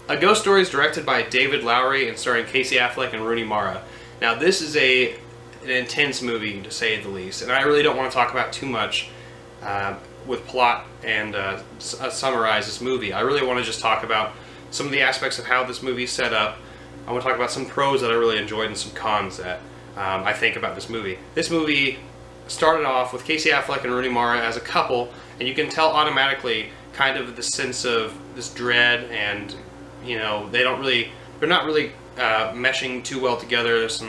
A Ghost Story is directed by David Lowery and starring Casey Affleck and Rooney Mara. Now this is an intense movie, to say the least, and I really don't want to talk about too much with plot and summarize this movie. I really want to just talk about some of the aspects of how this movie is set up. I want to talk about some pros that I really enjoyed and some cons that I think about this movie. This movie started off with Casey Affleck and Rooney Mara as a couple, and you can tell automatically kind of the sense of this dread, and you know, they're not really meshing too well together. There's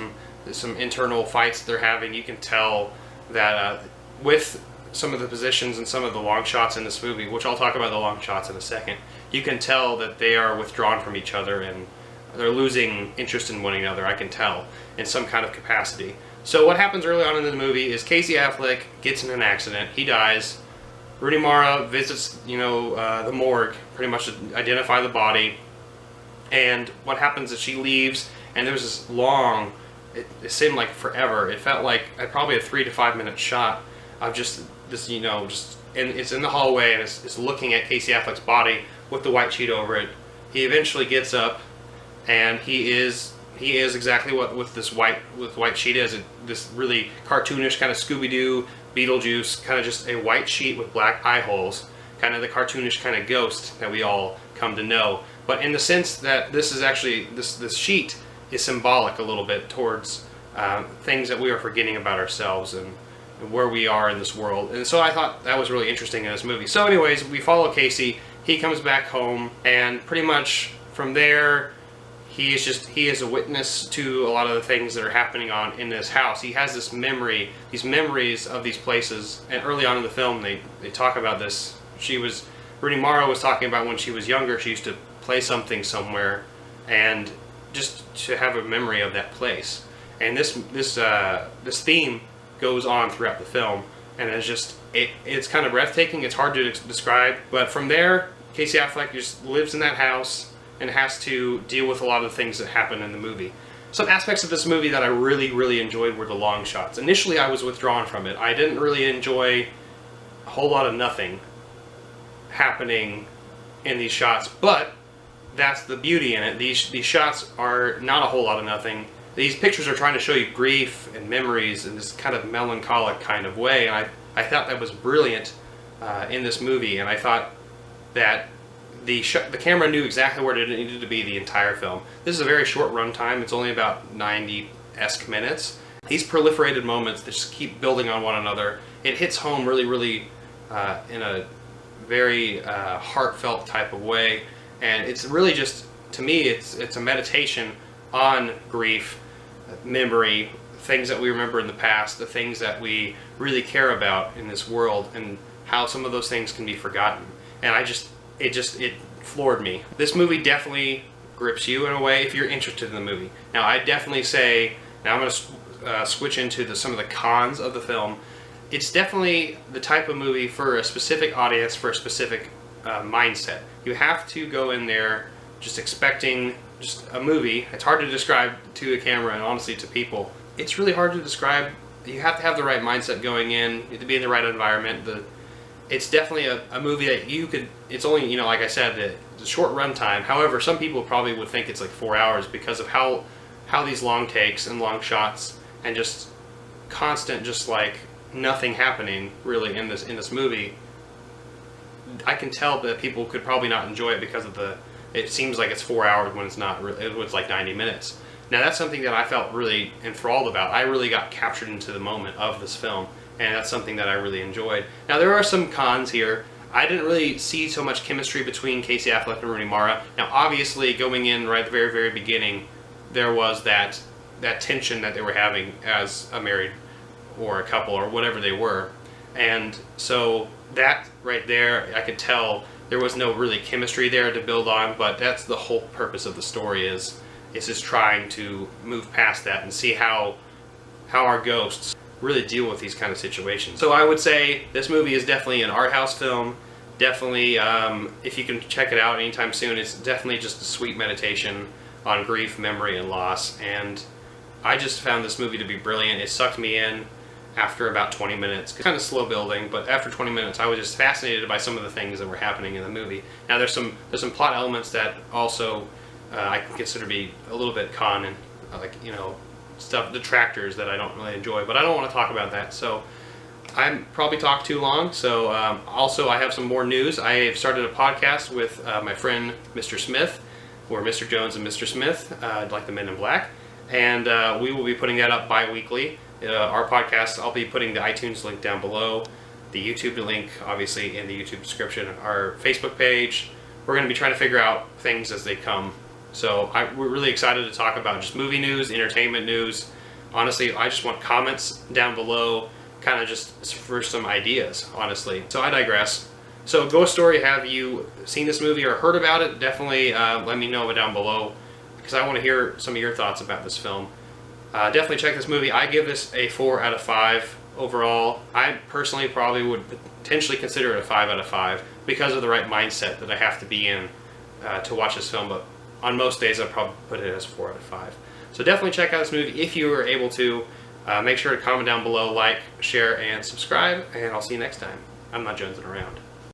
some internal fights that they're having. You can tell that with some of the positions and some of the long shots in this movie, which I'll talk about the long shots in a second, you can tell that they are withdrawn from each other and they're losing interest in one another. I can tell in some kind of capacity. So what happens early on in the movie is Casey Affleck gets in an accident. He dies. Rooney Mara visits, the morgue, pretty much to identify the body. And what happens is she leaves, and there's this long, it seemed like forever. It felt like probably a 3 to 5 minute shot of just this, and it's in the hallway, and it's looking at Casey Affleck's body with the white sheet over it. He eventually gets up, and he is exactly what with white sheet is. This really cartoonish kind of Scooby-Doo, Beetlejuice, kind of just a white sheet with black eye holes, kind of the cartoonish kind of ghost that we all come to know. But in the sense that this is actually, this sheet is symbolic a little bit towards things that we are forgetting about ourselves and where we are in this world. And so I thought that was really interesting in this movie. So anyways, we follow Casey. He comes back home, and pretty much from there, he is a witness to a lot of the things that are happening in this house. He has these memories of these places. And early on in the film, they talk about this. Rooney Mara was talking about when she was younger, she used to play something somewhere, and just to have a memory of that place. And this theme goes on throughout the film, and it's kind of breathtaking. It's hard to describe, but from there, Casey Affleck just lives in that house and has to deal with a lot of the things that happen in the movie. Some aspects of this movie that I really, really enjoyed were the long shots. Initially, I was withdrawn from it. I didn't really enjoy a whole lot of nothing happening in these shots, but that's the beauty in it. These shots are not a whole lot of nothing. These pictures are trying to show you grief and memories in this kind of melancholic kind of way, and I thought that was brilliant in this movie, and I thought that the camera knew exactly where it needed to be the entire film. This is a very short runtime. It's only about 90-esque minutes. These proliferated moments that just keep building on one another, it hits home really, really in a very heartfelt type of way. And it's really just, to me, it's a meditation on grief, memory, things that we remember in the past, the things that we really care about in this world, and how some of those things can be forgotten. And it floored me. This movie definitely grips you in a way if you're interested in the movie. Now I definitely say, now I'm going to switch into some of the cons of the film. It's definitely the type of movie for a specific audience, for a specific mindset. You have to go in there just expecting just a movie. It's hard to describe to the camera and honestly to people. It's really hard to describe. You have to have the right mindset going in. You have to be in the right environment. It's definitely a movie that you could, it's only, like I said, it's a short run time. However, some people probably would think it's like 4 hours because of how these long takes and long shots and just constant, just like nothing happening really in this movie. I can tell that people could probably not enjoy it because of it seems like it's 4 hours when it's not really, it's like 90 minutes. Now that's something that I felt really enthralled about. I really got captured into the moment of this film, and that's something that I really enjoyed. Now there are some cons here. I didn't really see so much chemistry between Casey Affleck and Rooney Mara. Now obviously going in right at the very, very beginning, there was that tension that they were having as a married or a couple or whatever they were. And so that right there, I could tell there was no really chemistry there to build on, but that's the whole purpose of the story is just trying to move past that and see how our ghosts really deal with these kind of situations. So I would say this movie is definitely an art house film. Definitely, if you can check it out anytime soon, it's definitely just a sweet meditation on grief, memory, and loss. And I just found this movie to be brilliant. It sucked me in. after about 20 minutes. Kind of slow building, but after 20 minutes I was just fascinated by some of the things that were happening in the movie. Now there's some plot elements that also I consider to be a little bit con and like, you know, stuff, detractors that I don't really enjoy, but I don't want to talk about that. So I probably talked too long. So also I have some more news. I have started a podcast with my friend Mr. Smith, or Mr. Jones and Mr. Smith, like the Men in Black, and we will be putting that up bi-weekly. Our podcast, I'll be putting the iTunes link down below, the YouTube link obviously in the YouTube description, our Facebook page. We're going to be trying to figure out things as they come. So we're really excited to talk about just movie news, entertainment news. Honestly, I just want comments down below, kind of just for some ideas, honestly. So I digress. So Ghost Story, have you seen this movie or heard about it? Definitely let me know down below, because I want to hear some of your thoughts about this film. Definitely check this movie. I give this a 4 out of 5 overall. I personally probably would potentially consider it a 5 out of 5 because of the right mindset that I have to be in to watch this film, but on most days I'd probably put it as 4 out of 5. So definitely check out this movie if you are able to. Make sure to comment down below, like, share, and subscribe, and I'll see you next time. I'm not jonesing around.